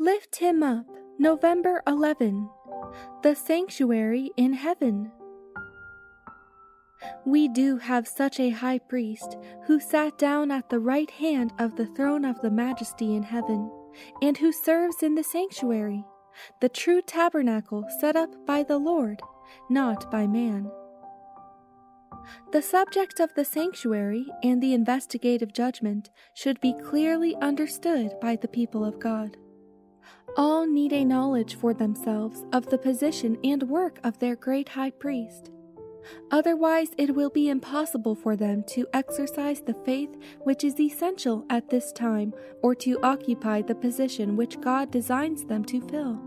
Lift him up, November 11. The Sanctuary in Heaven. We do have such a high priest who sat down at the right hand of the throne of the Majesty in heaven, and who serves in the sanctuary, the true tabernacle set up by the Lord, not by man. The subject of the sanctuary and the investigative judgment should be clearly understood by the people of God. All need a knowledge for themselves of the position and work of their great high priest. Otherwise, it will be impossible for them to exercise the faith which is essential at this time, or to occupy the position which God designs them to fill.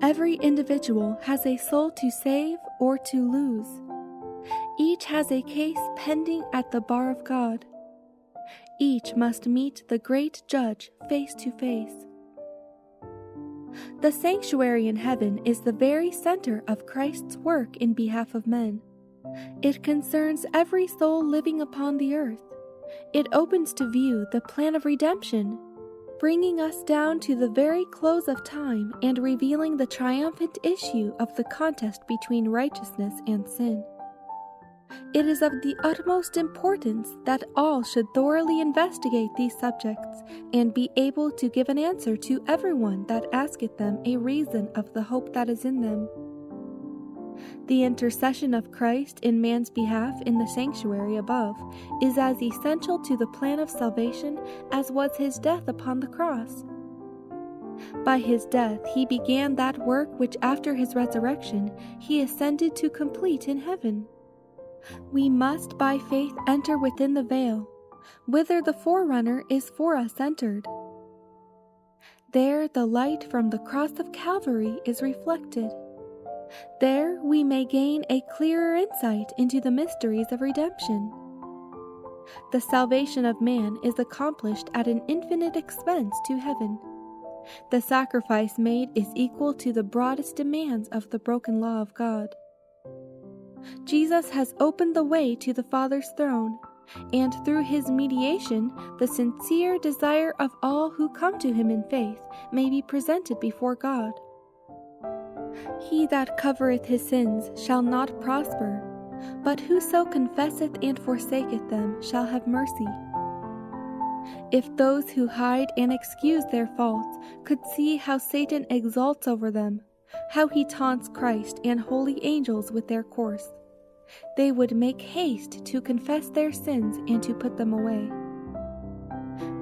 Every individual has a soul to save or to lose. Each has a case pending at the bar of God. Each must meet the great judge face to face. The sanctuary in heaven is the very center of Christ's work in behalf of men. It concerns every soul living upon the earth. It opens to view the plan of redemption, bringing us down to the very close of time and revealing the triumphant issue of the contest between righteousness and sin. It is of the utmost importance that all should thoroughly investigate these subjects and be able to give an answer to everyone that asketh them a reason of the hope that is in them. The intercession of Christ in man's behalf in the sanctuary above is as essential to the plan of salvation as was his death upon the cross. By his death he began that work which after his resurrection he ascended to complete in heaven. We must by faith enter within the veil, whither the forerunner is for us entered. There the light from the cross of Calvary is reflected. There we may gain a clearer insight into the mysteries of redemption. The salvation of man is accomplished at an infinite expense to heaven. The sacrifice made is equal to the broadest demands of the broken law of God. Jesus has opened the way to the Father's throne, and through his mediation, the sincere desire of all who come to him in faith may be presented before God. He that covereth his sins shall not prosper, but whoso confesseth and forsaketh them shall have mercy. If those who hide and excuse their faults could see how Satan exults over them, how he taunts Christ and holy angels with their course, they would make haste to confess their sins and to put them away.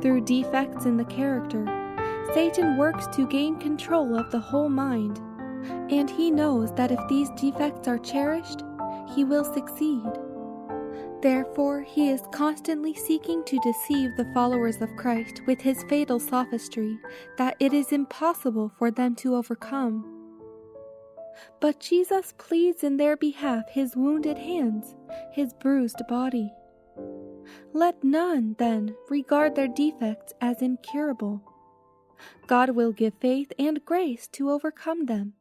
Through defects in the character, Satan works to gain control of the whole mind, and he knows that if these defects are cherished, he will succeed. Therefore, he is constantly seeking to deceive the followers of Christ with his fatal sophistry that it is impossible for them to overcome. But Jesus pleads in their behalf his wounded hands, his bruised body. Let none, then, regard their defects as incurable. God will give faith and grace to overcome them.